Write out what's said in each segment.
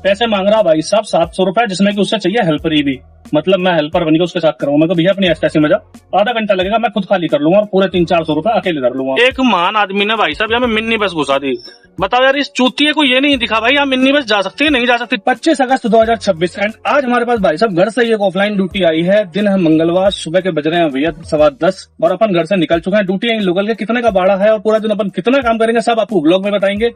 पैसे मांग रहा भाई साहब 700 रुपए, जिसमें कि उससे चाहिए हेल्परी भी। मतलब मैं हेल्पर बन के उसके साथ करूंगा। मैं तो भैया अपनी ऐसी में जा, आधा घंटा लगेगा, मैं खुद खाली कर लूंगा और पूरे 300-400 रुपए अकेले कर लूंगा। एक महान आदमी ने भाई साहब यहाँ मिन्नी बस घुसा दी। बताओ यार, इस चूतिए को ये नहीं दिखा भाई यहाँ मिन्नी बस जा सकती है नहीं जा सकती। 25 अगस्त 2026 एंड आज हमारे पास भाई साहब घर से ही एक ऑफलाइन ड्यूटी आई है। दिन है मंगलवार, सुबह के बज रहे हैं भैया 10:15 और अपन घर से निकल चुके हैं। ड्यूटी है लोकल के, कितने का भाड़ा है और पूरा दिन अपन कितना काम करेंगे सब आपको ब्लॉग में बताएंगे।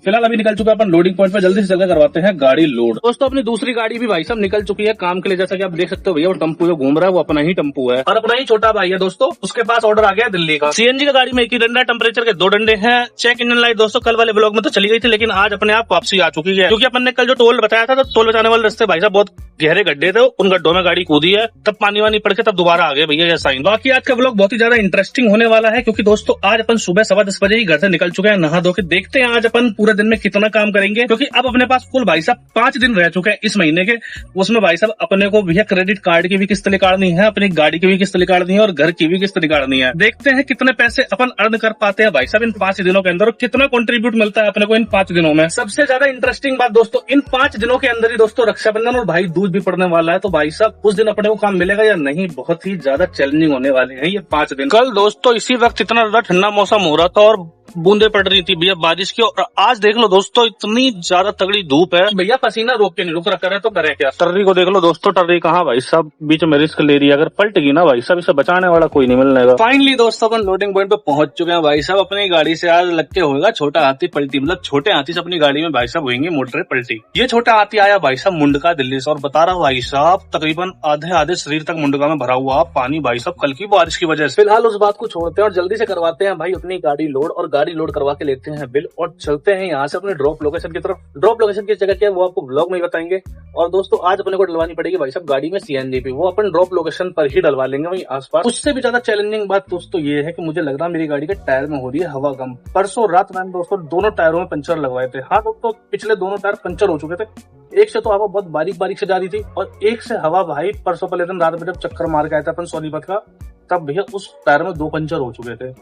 फिलहाल अभी निकल चुका है अपन लोडिंग पॉइंट पे, जल्दी से जगह करवाते हैं गाड़ी लोड। दोस्तों अपनी दूसरी गाड़ी भी भाई साहब निकल चुकी है काम के लिए। जैसा कि आप देख सकते हो भैया, वो टेम्पो जो घूम रहा है वो अपना ही टेम्पो है और अपना ही छोटा भाई है दोस्तों। उसके पास ऑर्डर आ गया दिल्ली का। सीएनजी का गाड़ी में एक ही डंडा, टेम्परेचर के 2 डंडे हैं। चेक इंजन लाइट दोस्तों कल वाले ब्लॉग में तो चली गई थी, लेकिन आज अपने आप वापसी आ चुकी है। क्योंकि अपन ने कल जो टोल बताया था, तो टोल बचाने वाले रास्ते भाई साहब बहुत गहरे गड्ढे थे, उन गड्ढों में गाड़ी कूदी है, तब पानी वानी पड़ के तब दोबारा आ गए भैया ये साइन। बाकी आज का ब्लॉग बहुत ही ज्यादा इंटरेस्टिंग होने वाला है, क्योंकि दोस्तों आज अपन सुबह 10:15 बजे ही घर से निकल चुके हैं नहा धो के। देखते हैं आज अपन पूरे दिन में कितना काम करेंगे, क्योंकि अब अपने पास कुल भाई साहब 5 दिन रह चुके हैं इस महीने के। उसमें भाई साहब अपने को भैया क्रेडिट कार्ड की भी किस्त निकालनी है, अपनी गाड़ी की भी किस्त निकालनी है और घर की भी किस्त निकालनी है। देखते हैं कितने पैसे अपन अर्न कर पाते हैं भाई साहब इन 5 दिनों के अंदर, और कितना कंट्रीब्यूट मिलता है अपने को इन 5 दिनों में। सबसे ज्यादा इंटरेस्टिंग बात दोस्तों, इन 5 दिनों के अंदर ही दोस्तों रक्षाबंधन और भाई दूज भी पड़ने वाला है। तो भाई साहब उस दिन अपने को काम मिलेगा या नहीं, बहुत ही ज्यादा चैलेंजिंग होने वाले हैं ये 5 दिन। कल दोस्तों इसी वक्त इतना ज्यादा ठंडा मौसम हो रहा था और बूंदे पड़ रही थी भैया बारिश की, और आज देख लो दोस्तों इतनी ज्यादा तगड़ी धूप है भैया, पसीना रोक के नहीं रुक रहा। करे तो करे क्या। टर्री को देख लो दोस्तों, टर्री कहाँ भाई साहब बीच में रिस्क ले रही है, अगर पलट गई ना भाई साहब इसे बचाने वाला कोई नहीं मिलने का। फाइनली दोस्तों अपन लोडिंग पॉइंट पे पहुंच चुके हैं भाई साहब। अपनी गाड़ी से आज लग के होगा छोटा हाथी पलटी, मतलब छोटे हाथी से अपनी गाड़ी में भाई साहब होंगे मोटर पलटी। ये छोटा हाथी आया भाई साहब मुंडका दिल्ली से, और बता रहा भाई साहब तकरीबन आधे शरीर तक मुंडका में भरा हुआ पानी भाई साहब कल की बारिश की वजह से। फिलहाल उस बात को छोड़ते हैं और जल्दी से करवाते हैं भाई अपनी गाड़ी लोड, और गाड़ी लोड करवा के लेते हैं बिल और चलते हैं यहाँ से अपने ड्रॉप लोकेशन की तरफ। ड्रॉप लोकेशन की जगह क्या है वो आपको ब्लॉग में ही बताएंगे। और दोस्तों आज अपने को डलवानी पड़ेगी भाई साहब गाड़ी में सीएनजी भी, वो अपन ड्रॉप लोकेशन पर ही डलवा लेंगे वहीं आसपास। उससे भी ज्यादा चैलेंजिंग बात दोस्तों ये है कि मुझे लग रहा है मेरी गाड़ी के टायर में हो रही है हवा कम। परसों रात मैंने दोस्तों दोनों टायरों में पंचर लगवाए थे। हाँ दोस्तों पिछले दोनों टायर पंचर हो चुके थे, एक से तो हवा बहुत बारीक बारीक से जा रही थी और एक से हवा भाई परसों पहले दिन रात में जब चक्कर मार के आया था अपन सोनीपत का, तब भैया उस टायर में 2 पंचर हो चुके थे।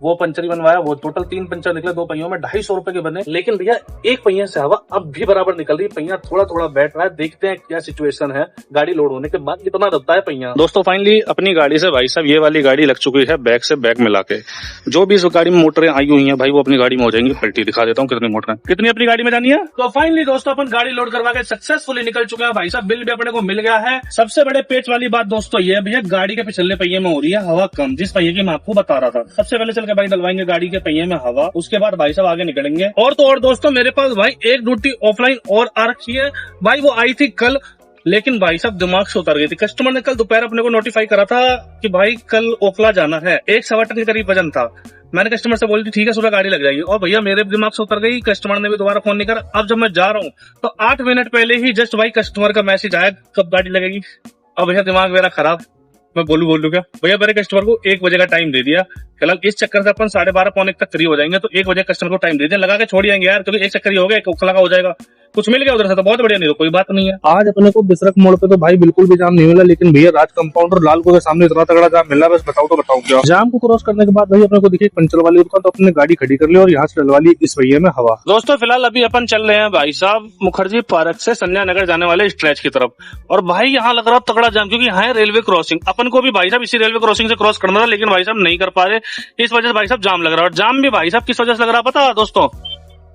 वो पंचर ही बनवाया, वो टोटल 3 पंचर निकले 2 पहियों में, 250 रुपए के बने। लेकिन भैया एक पहिए से हवा अब भी बराबर निकल रही है, पहिया थोड़ा थोड़ा बैठ रहा है। देखते हैं क्या सिचुएशन है गाड़ी लोड होने के बाद, कितना दबता है पहिया। दोस्तों फाइनली अपनी गाड़ी से भाई साहब ये वाली गाड़ी लग चुकी है बैक से बैक मिला के। जो भी इस गाड़ी में मोटरें आई हुई है भाई वो अपनी गाड़ी में हो जाएंगी पलटी। दिखा देता हूँ कितनी मोटरें, कितनी अपनी गाड़ी में जानी है। तो फाइनली दोस्तों अपन गाड़ी लोड करवा के सक्सेसफुली निकल चुके हैं भाई साहब। बिल भी अपने को मिल गया है। सबसे बड़े पेच वाली बात दोस्तों ये भैया गाड़ी के पिछले पहिए में हो रही है हवा कम, जिस पहिए की मैं आपको बता रहा था। सबसे पहले चल के भाई डलवाएंगे गाड़ी के पहिए में हवा, उसके बाद भाई साहब आगे निकलेंगे। और तो और दोस्तों मेरे पास भाई एक ड्यूटी ऑफलाइन और आ रखी है भाई, वो आई थी कल, लेकिन भाई साहब दिमाग से उतर गई थी। कस्टमर ने कल दोपहर अपने को नोटिफाई करा था कि भाई कल ओखला जाना है, 1.25 टन के करीब वजन था। मैंने कस्टमर से बोली थी ठीक है सुबह गाड़ी लग जाएगी, और भैया मेरे दिमाग से उतर गई। कस्टमर ने भी दोबारा फोन नहीं करा। अब जब मैं जा रहा हूँ तो 8 मिनट पहले ही जस्ट भाई कस्टमर का मैसेज आया कब गाड़ी लगेगी। अब भैया दिमाग मेरा खराब, मैं बोलूं क्या भैया, मेरे कस्टमर को 1 बजे का टाइम दे दिया। फिलहाल इस चक्कर से अपन 12:30 पौने 1 तक फ्री हो जाएंगे, तो 1 बजे कस्टमर को टाइम दे दिया, लगा के छोड़ जाएंगे यार, क्योंकि एक चक्कर ही हो गया, एक ओखला का हो जाएगा। कुछ मिल गया उधर से तो बहुत बढ़िया, नहीं तो कोई बात नहीं है। आज अपने को बिसरक मोड़ पे तो भाई बिल्कुल भी जाम नहीं मिला, लेकिन भैया राज कंपाउंड और लालको के सामने इतना तगड़ा जाम मिला, बस बताओ तो बताओ क्या। जाम को क्रॉस करने के बाद भाई अपने को देखिए पंचर वाली दुकान, तो अपने गाड़ी खड़ी कर ली और यहाँ से डलवा ली इस पहिए में हवा। दोस्तों फिलहाल अभी अपन चल रहे हैं भाई साहब मुखर्जी पार्क से संजय नगर जाने वाले स्ट्रेच की तरफ, और भाई यहाँ लग रहा तगड़ा जाम, क्योंकि यहाँ है रेलवे क्रॉसिंग। अपन को भी भाई साहब इसी रेलवे क्रॉसिंग से क्रॉस करना था, लेकिन भाई साहब नहीं कर पा रहे, इस वजह से भाई साहब जाम लग रहा है। और जाम भी भाई साहब किस वजह से लग रहा पता है दोस्तों,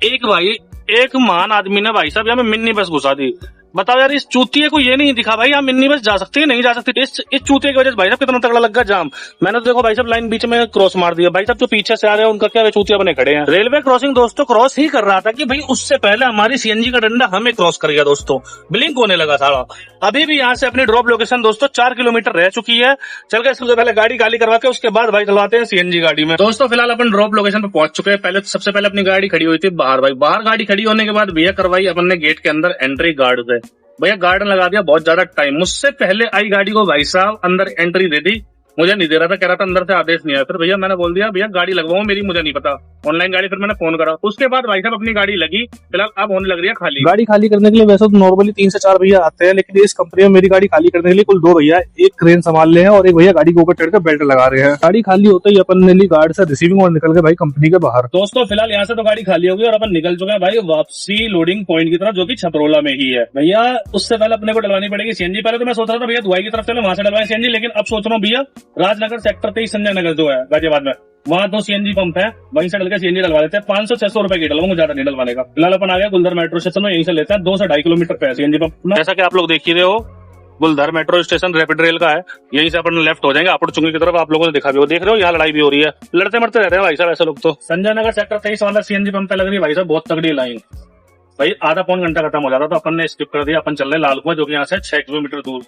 एक महान आदमी ने भाई साहब यहाँ मिन्नी बस घुसा दी। बताओ यार, इस चूतिए को ये नहीं दिखा भाई यहाँ मिन्नी बस जा सकती है नहीं जा सकती। इस चूतिए की वजह से भाई साहब कितना तगड़ा लगा जाम। मैंने तो देखो भाई साहब लाइन बीच में क्रॉस मार दिया। भाई साहब जो पीछे से आ रहे हैं उनका क्या चूतिया बने खड़े हैं। रेलवे क्रॉसिंग दोस्तों क्रॉस ही कर रहा था कि भाई उससे पहले हमारी सीएनजी का डंडा हमें क्रॉस कर गया दोस्तों, ब्लिंक होने लगा सारा। अभी भी यहाँ से अपनी ड्रॉप लोकेशन दोस्तों 4 किलोमीटर रह चुकी है। चल के सबसे पहले गाड़ी खाली करवा के उसके बाद भाई चलवाते हैं सीएनजी गाड़ी में। दोस्तों फिलहाल अपन ड्रॉप लोकेशन पे पहुंच चुके हैं। पहले सबसे पहले अपनी गाड़ी खड़ी हुई थी बाहर, भाई बाहर गाड़ी खड़ी होने के बाद भैया करवाई अपन ने गेट के अंदर एंट्री गार्ड से। भैया गार्डन लगा दिया बहुत ज्यादा टाइम, मुझसे पहले आई गाड़ी को भाई साहब अंदर एंट्री दे दी मुझे नहीं दे रहा था, कह रहा था अंदर से आदेश नहीं आया। फिर भैया मैंने बोल दिया भैया गाड़ी लगवाओ मेरी, मुझे नहीं पता ऑनलाइन गाड़ी। फिर मैंने फोन करा, उसके बाद भाई साहब अपनी गाड़ी लगी, फिलहाल अब होने लग रही है खाली। गाड़ी खाली करने के लिए वैसे तो नॉर्मली 3 से 4 भैया आते हैं, लेकिन इस कंपनी में मेरी गाड़ी खाली करने के लिए कुल 2 भैया, एक क्रेन संभाल रहे हैं और एक भैया गाड़ी के ऊपर चढ़कर बेल्ट लगा रहे हैं। गाड़ी खाली होते ही अपन ने ली गार्ड से रिसीविंग और निकल के भाई कंपनी के बाहर। दोस्तों फिलहाल यहाँ से तो गाड़ी खाली होगी और अपन निकल चुके हैं भाई वापसी लोडिंग पॉइंट की तरफ, जो कि छपरोला में ही है। भैया उससे पहले अपने को डलवानी पड़ेगी सीएनजी। पहले तो मैं सोच रहा था भैया दुआई की तरफ चले, वहां से डलवाए सीएनजी, लेकिन अब सोच रहा हूँ भैया राजनगर सेक्टर 23 संजय नगर जो है गाजियाबाद में, वहाँ 2 सीएनजी पंप है, वहीं से डल के सीएनजी डलवा लेते हैं। 500-600 रुपए की डलवाऊंगा, ज्यादा नहीं डलवाने का। फिलहाल अपन आ गया गुलदर मेट्रो स्टेशन में, यहीं से लेते हैं 2 से 2.5 किलोमीटर पे सीएनजी पंप। जैसा कि आप लोग देख ही रहे हो, गुलदर मेट्रो स्टेशन रैपिड रेल का है, यहीं से अपन लेफ्ट हो जाएंगे आपड़ चुंगी की तरफ। आप लोगों ने देखा भी हो, देख रहे हो यहाँ लड़ाई भी हो रही है, लड़ते मरते रहते हैं भाई साहब ऐसे लोग। तो संजय नगर सेक्टर 23 वाला सीएनजी पंप पे लग रही है भाई साहब बहुत तगड़ी लाइन। भाई आधा पौन घंटा खत्म हो जाता, तो अपन ने स्किप कर दिया। अपन चल रहे लाल कुआं, जो कि यहाँ से 6 किलोमीटर दूर।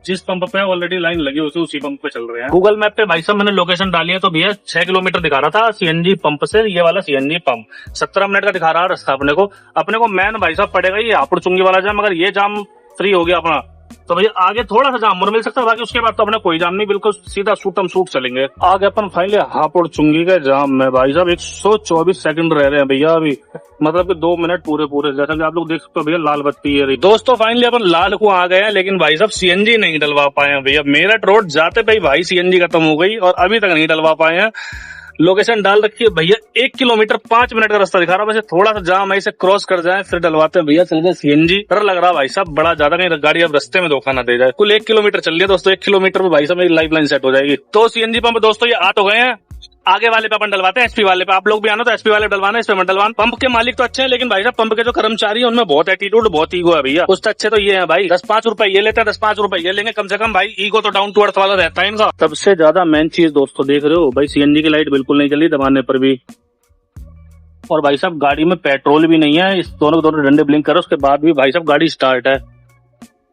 जिस पंप पे ऑलरेडी लाइन लगी हुई थी उसी पंप पे चल रहे हैं। गूगल मैप पे भाई साहब मैंने लोकेशन डाली है, तो भैया 6 किलोमीटर दिखा रहा था सीएनजी पंप से ये वाला सीएनजी पंप। 17 मिनट का दिखा रहा है रास्ता अपने को मैन भाई साहब पड़ेगा ये हापुड़ चुंगी वाला जाम। अगर ये जाम फ्री हो गया अपना, तो भैया आगे थोड़ा सा जाम और मिल सकता है, बाकी उसके बाद तो अपने कोई जाम नहीं, बिल्कुल सीधा सूटम सूट चलेंगे। आगे अपन फाइनली हापुड़ चुंगी के जाम में भाई साहब 124 सेकंड रह रहे हैं भैया अभी, मतलब कि 2 मिनट पूरे। जैसा कि आप लोग देख सकते हो भैया लाल बत्ती है। दोस्तों फाइनली अपन लाल को आ गए हैं, लेकिन भाई साहब सीएनजी नहीं डलवा पाए हैं भैया। मेरठ रोड जाते भाई सीएनजी खत्म हो गई और अभी तक नहीं डलवा पाए हैं। लोकेशन डाल रखी है भैया 1 किलोमीटर 5 मिनट का रास्ता दिखा रहा है, वैसे थोड़ा सा जाम है, इसे क्रॉस कर जाए फिर डलवाते हैं भैया। चल गए सीएनजी, डर लग रहा है भाई साहब बड़ा ज्यादा, कहीं गाड़ी अब रास्ते में धोखा ना दे जाए। कुल 1 किलोमीटर चल लिया दोस्तों, 1 किलोमीटर में भाई साहब मेरी लाइफ लाइन सेट हो जाएगी। तो सीएनजी पंप दोस्तों ये आ तो गए हैं, आगे वाले पे अपन डलवाते हैं एसपी वाले पे। आप लोग भी आना तो एसपी वाले डलवाना, इस पे मत डलवाना। पंप के मालिक तो अच्छे हैं, लेकिन भाई साहब पंप के जो कर्मचारी हैं उनमें बहुत एटीट्यूड, बहुत ईगो है भैया। उससे अच्छे तो ये है भाई, 10-5 रुपए ये लेते हैं, 10-5 रुपए ये लेंगे, कम से कम भाई ईगो तो डाउन टू अर्थ वाला रहता है इनका। सबसे ज्यादा मेन चीज दोस्तों देख रहे हो भाई, सीएनजी की लाइट बिल्कुल नहीं चली दबाने पर भी, और भाई साहब गाड़ी में पेट्रोल भी नहीं है। इस दोनों डंडे ब्लिंक करो, उसके बाद भी भाई साहब गाड़ी स्टार्ट है।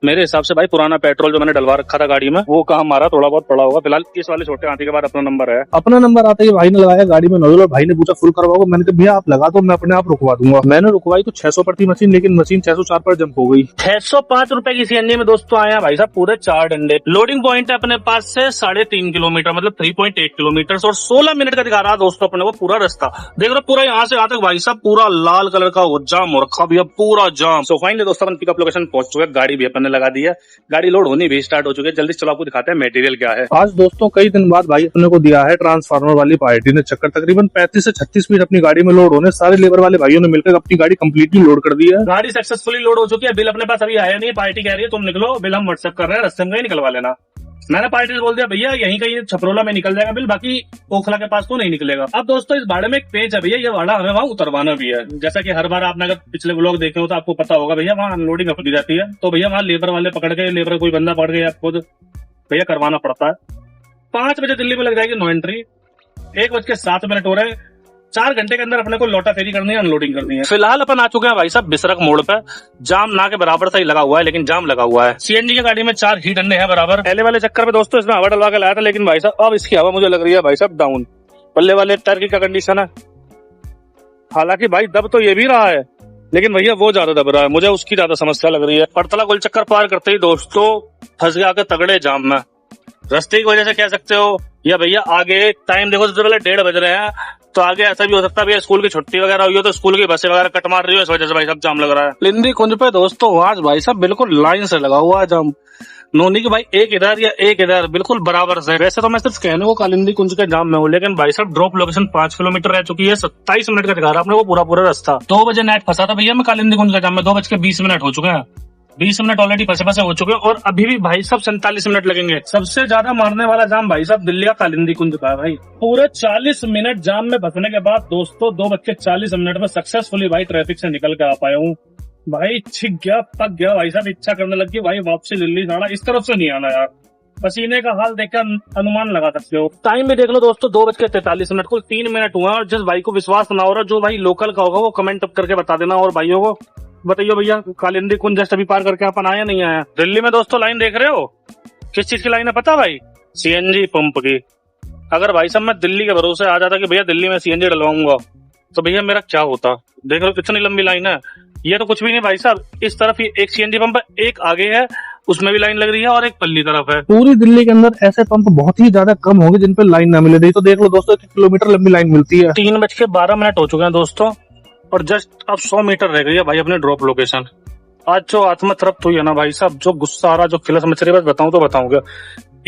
मेरे हिसाब से भाई पुराना पेट्रोल जो मैंने डलवा रखा था गाड़ी में वो कहाँ मारा, थोड़ा बहुत पड़ा होगा। फिलहाल इस वाले छोटे हाथी के बाद अपना नंबर है। अपना नंबर आते ही भाई ने लगाया गाड़ी में नोजल और भाई ने पूछा फुल करवाओगे। मैंने कहा भैया आप लगा दो, मैं अपने आप रुकवा दूंगा। मैंने रुकवाई तो 600 पर थी मशीन, लेकिन मशीन 604 पर जंप हो गई। 605 रुपए की सीएनजी में दोस्तों आया भाई साहब पूरे 4 डंडे। लोडिंग पॉइंट है अपने पास से 3.5 किलोमीटर, मतलब 3.8 किलोमीटर और 16 मिनट का दिखा रहा दोस्तों अपने को पूरा रास्ता। देख रहे पूरा यहाँ से आता भाई साहब पूरा लाल कलर का जाम हो रखा भैया, पूरा जाम। सो फाइनली दोस्तों अपन पिकअप लोकेशन पहुंच चुके हैं, गाड़ी भी अपन ने लगा दी है, गाड़ी लोड होनी भी स्टार्ट हो चुकी है। जल्दी चलो आपको दिखाते हैं मटेरियल क्या है। आज दोस्तों कई दिन बाद भाई अपने को दिया है ट्रांसफार्मर वाली पार्टी ने चक्कर। तकरीबन 35 से 36 मिनट अपनी गाड़ी में लोड होने, सारे लेबर वाले भाइयों ने मिलकर अपनी गाड़ी कंप्लीटली लोड कर दी है। गाड़ी सक्सेसफुली लोड हो चुकी है, बिल अपने पास अभी आया नहीं, पार्टी कह रही है तुम निकलो, बिल हम व्हाट्सएप कर रहे हैं, रास्ते में निकलवा लेना। मैंने पार्टी से बोल दिया भैया यहीं कहीं छपरोला में निकल जाएगा बिल, बाकी ओखला के पास तो नहीं निकलेगा। अब दोस्तों इस भाड़े में एक पेज है भैया, ये भाड़ा हमें वहाँ उतरवाना भी है। जैसा कि हर बार आपने अगर पिछले व्लॉग देखे हो तो आपको पता होगा भैया वहाँ अनलोडिंग होती जाती है, तो भैया वहाँ लेबर वाले पकड़ के, लेबर कोई बंदा पकड़ के या खुद भैया करवाना पड़ता है। 5 बजे दिल्ली में लग जाएगी नो एंट्री, 1:07 हो रहे हैं। 4 घंटे के अंदर अपने को लोटा फेरी करनी है, अनलोडिंग करनी है। फिलहाल अपन आ चुके हैं भाई साहब बिसरक मोड़ पे, जाम ना के बराबर सही लगा हुआ है, लेकिन जाम लगा हुआ है। सीएनजी की गाड़ी में 4 ही डंडे हैं बराबर। पहले वाले चक्कर में दोस्तों इसमें हवा डलवा के लाया था, लेकिन भाई साहब अब इसकी हवा मुझे लग रही है भाई साहब डाउन। पल्ले वाले टायर की क्या कंडीशन है, हालांकि भाई दब तो ये भी रहा है, लेकिन भैया वो ज्यादा दब रहा है, मुझे उसकी ज्यादा समस्या लग रही है। पड़तला गोल चक्कर पार करते ही दोस्तों फंस गया के तगड़े जाम में, रास्ते की वजह से कह सकते हो, या भैया आगे टाइम देखो सबसे पहले 1:30 बज रहे हैं, तो आगे ऐसा भी हो सकता है भैया स्कूल की छुट्टी वगैरह हुई हो, तो स्कूल की बसें वगैरह कट मार रही हो, इस वजह से भाई साहब जाम लग रहा है। लिंदी कुंज पे दोस्तों आज भाई साहब बिल्कुल लाइन से लगा हुआ है जाम, नोनी की भाई एक इधर या एक इधर बिल्कुल बराबर से। वैसे तो मैं सिर्फ कहने को कालिंदी कुंज के जाम में हूँ, लेकिन भाई साहब ड्रॉप लोकेशन 5 किलोमीटर रह चुकी है, 27 मिनट का दिखा रहा है अपने को पूरा रास्ता। 2 बजे नेट फंसा था भैया मैं कालिंदी कुंज के जाम में, 2:20 हो चुके हैं, 20 मिनट ऑलरेडी फंसे हो चुके हैं, और अभी भी भाई साहब 47 मिनट लगेंगे। सबसे ज्यादा मारने वाला जाम भाई साहब दिल्ली का कालिंदी कुंज का है भाई। पूरे 40 मिनट जाम में फंसने के बाद दोस्तों 2:40 में सक्सेसफुली भाई ट्रैफिक से निकल के आ पाया हूँ। भाई छिक गया, पक गया भाई साहब, इच्छा करने लगी भाई वापसी दिल्ली जाना, इस तरफ से नहीं आना यार। पसीने का हाल देखकर अनुमान लगा सकते हो। टाइम भी देख लो दोस्तों 2:43, कुल 3 मिनट हुआ, और जिस भाई को विश्वास ना हो रहा, जो भाई लोकल का होगा वो कमेंट करके बता देना, और भाइयों को बताइए भैया कालिंदी कुंज जस्ट अभी पार करके अपन आया नहीं आया। दिल्ली में दोस्तों लाइन देख रहे हो, किस चीज की लाइन है पता भाई, सीएनजी पंप की। अगर भाई साहब मैं दिल्ली के भरोसे आ जाता कि भैया दिल्ली में सीएनजी डलवाऊंगा, तो भैया मेरा क्या होता। देख रहे हो कितनी लंबी लाइन है, ये तो कुछ भी नहीं भाई साहब। इस तरफ ये एक सीएनजी पंप है, एक आगे है, उसमें भी लाइन लग रही है और एक पल्ली तरफ है। पूरी दिल्ली के अंदर ऐसे पंप बहुत ही ज्यादा कम होंगे जिन पे लाइन ना मिले। नहीं तो देख लो दोस्तों, 1 किलोमीटर लंबी लाइन मिलती है। 3:12 हो चुके हैं दोस्तों और जस्ट अब 100 मीटर रह गई है भाई अपने ड्रॉप लोकेशन। आज जो आत्मा तृप्त हुई है ना भाई साहब, जो गुस्सा आ रहा, जो खिलस मच रही है, बस बताऊं तो बताऊंगा।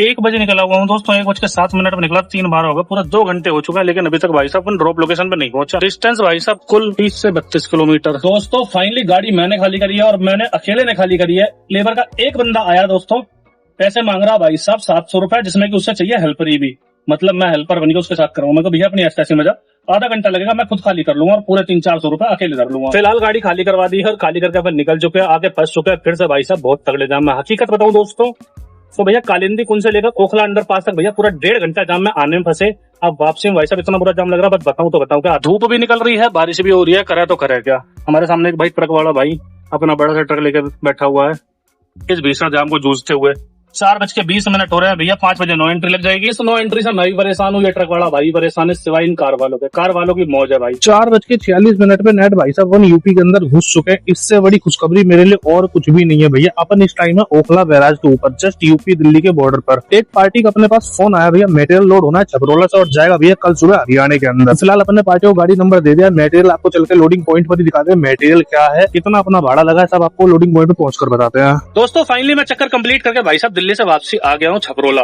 1 बजे निकला हुआ हूँ दोस्तों, 1:07 पर निकला, 3 बार होगा, पूरा 2 घंटे हो चुका है, लेकिन अभी तक भाई साहब अपन ड्रॉप लोकेशन पे नहीं पहुंचा। डिस्टेंस भाई साहब कुल 30 से 32 किलोमीटर। दोस्तों फाइनली गाड़ी मैंने खाली करी है और मैंने अकेले ने खाली करी है। लेबर का एक बंदा आया दोस्तों, पैसे मांग रहा भाई साहब 700 रुपए, जिसमें कि उससे चाहिए हेल्पर ही भी। मतलब मैं हेल्पर बन के उसके साथ करूंगा। मैं तो भैया अपनी ऐसी मजा, आधा घंटा लगेगा, मैं खुद खाली कर लूंगा और पूरे 300-400 रुपए अकेले कर लूंगा। फिलहाल गाड़ी खाली करवा दी है और खाली करके अपन निकल चुके हैं, आगे फंस चुके हैं फिर से भाई साहब बहुत तगड़े जाम में। हकीकत बताऊं दोस्तों तो भैया कालिंदी कुंज से लेकर ओखला अंडरपास तक भैया पूरा 1.5 घंटा जाम में आने में फंसे। अब वापसी में भाई साहब इतना बुरा जाम लग रहा है, बस बताऊं तो बताऊं क्या। धूप भी निकल रही है, बारिश भी हो रही है, करे तो करे क्या। हमारे सामने एक भाई ट्रक वाला भाई अपना बड़ा सा ट्रक लेकर बैठा हुआ है, इस भीषण जाम को जूझते हुए। 4:20 हो रहे हैं भैया, 5 बजे नो एंट्री लग जाएगी। इस नो एंट्री से मैं भी परेशान हूँ, ये ट्रक वाला भाई परेशान है, सिवाय इन कार वालों के। कार वालों की मौज है भाई। 4:46 पे नेट भाई साहब 1 यूपी के अंदर घुस चुके हैं। इससे बड़ी खुशखबरी मेरे लिए और कुछ भी नहीं है भैया। अपन इस टाइम है ओखला बैराज के ऊपर, जस्ट यूपी दिल्ली के बॉर्डर पर। एक पार्टी का अपने पास फोन आया भैया, मटेरियल लोड होना है छपरोला से और जाएगा भैया कल सुबह हरियाणा के अंदर। फिलहाल अपने पार्टी को गाड़ी नंबर दे दिया, मटेरियल आपको चल के लोडिंग पॉइंट पर ही दिखाते हैं। मटेरियल क्या है, कितना अपना भाड़ा लगा है, सब आपको लोडिंग पॉइंट पे पहुंचकर बताते हैं। दोस्तों फाइनली मैं चक्कर कंप्लीट करके भाई साहब दिल्ली से वापसी आ गया हूँ छपरोला।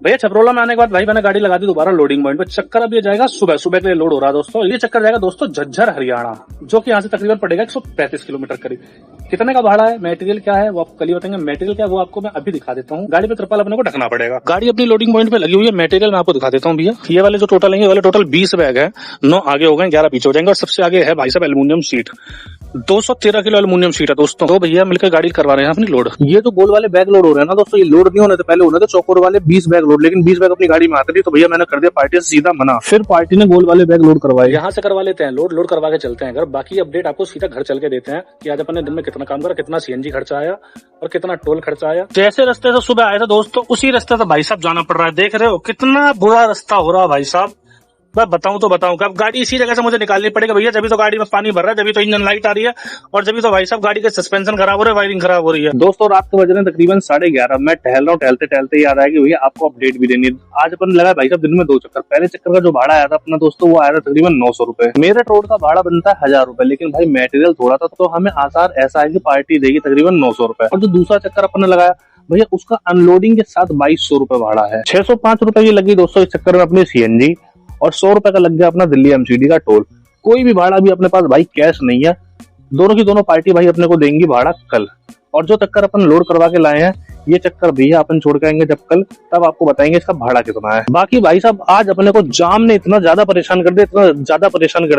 भैया छपरोला में आने के बाद भाई मैंने गाड़ी लगा दी दोबारा लोडिंग पॉइंट पे। चक्कर अब ये जाएगा सुबह सुबह के लिए लोड हो रहा है दोस्तों। ये चक्कर जाएगा दोस्तों झज्जर हरियाणा, जो कि यहाँ से तकरीबन पड़ेगा 135 किलोमीटर करीब। कितने का भाड़ा है, मटेरियल क्या है वो आपको कल ही बताएंगे। मटेरियल क्या है वो आपको मैं अभी दिखा देता हूँ। गाड़ी पे त्रिपाल अपने को ढकना पड़ेगा। गाड़ी अपनी लोडिंग पॉइंट पे लगी हुई है, मटेरियल मैं आपको दिखा देता हूँ भैया। ये वाले जो टोटल है, ये वाले टोटल 20 बैग है, 9 आगे हो गए, 11 पीछे हो जाएंगे। और सबसे आगे है भाई साहब aluminium seat, 213 kilo aluminium seat है दोस्तों। तो भैया मिलकर गाड़ी करवा रहे हैं अपनी लोड। ये तो गोल वाले बैग लोड हो रहे हैं ना दोस्तों, ये लोड नहीं होने थे, पहले होने थे चौकोर वाले 20 बैग लोड, लेकिन 20 बैग अपनी गाड़ी में आते थे, तो भैया मैंने कर दिया पार्टी से सीधा मना। फिर पार्टी ने गोल वाले बैग लोड करवाए। यहाँ से करवा लेते हैं लोड करवा के चलते हैं घर। बाकी अपडेट आपको सीधा घर चल के देते हैं कि आज अपन ने दिन में कितना काम करा, कितना सीएनजी खर्चा आया और कितना टोल खर्चा आया। जैसे रास्ते से सुबह आया था दोस्तों, उसी रास्ते से भाई साहब जाना पड़ रहा है। देख रहे हो कितना बुरा रास्ता हो रहा है भाई साहब। मैं बताऊं तो बताऊं क्या, गाड़ी इसी जगह से मुझे निकालनी पड़ेगी भैया। जब तो गाड़ी में पानी भर रहा है, जब तो इंजन लाइट आ रही है, और जब तो भाई साहब गाड़ी के सस्पेंशन खराब हो रहा है, वायरिंग खराब हो रही है। दोस्तों रात के बज रहे हैं तकरीबन 11:30। मैं टहल रहा हूँ, टहलते टहलते याद आया कि भैया आपको अपडेट भी देनी है। आज अपन लगा भाई साहब दिन में 2 चक्कर। पहले चक्कर का जो भाड़ा आया था अपना दोस्तों, वो आया था तकरीबन 900 रुपए। मेरठ रोड का भाड़ा बनता है 1000 रुपए, लेकिन भाई मटेरियल थोड़ा था तो हमें आसार ऐसा है कि पार्टी देगी तकरीबन 900 रुपए। और जो दूसरा चक्कर अपन ने लगाया भैया, उसका अनलोडिंग के साथ 2200 रुपए भाड़ा है। 605 रुपए की लगी दोस्तों इस चक्कर में अपनी सीएनजी, और 100 रुपए का लग गया अपना दिल्ली एमसीडी का टोल। कोई भी भाड़ा भी अपने पास भाई कैश नहीं है। दोनों की दोनों पार्टी भाई अपने को देंगी भाड़ा कल। और जो चक्कर अपन लोड करवा के लाए हैं, ये चक्कर भैया अपन छोड़ के आएंगे जब कल, तब आपको बताएंगे इसका भाड़ा कितना है। बाकी भाई साहब आज अपने को जाम ने इतना ज्यादा परेशान कर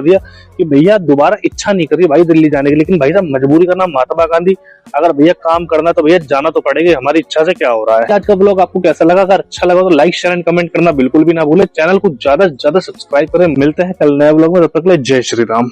दिया कि भैया दोबारा इच्छा नहीं कर रही भाई दिल्ली जाने की। लेकिन भाई साहब मजबूरी का नाम महात्मा गांधी, अगर भैया काम करना तो भैया जाना तो पड़ेगा, हमारी इच्छा से क्या हो रहा है। आज का ब्लॉग आपको कैसा लगा? अगर अच्छा लगा तो लाइक शेयर एंड कमेंट करना बिल्कुल भी ना भूले। चैनल को ज्यादा से ज्यादा सब्सक्राइब करें। मिलते हैं कल नए ब्लॉग में, तब तक के लिए जय श्री राम।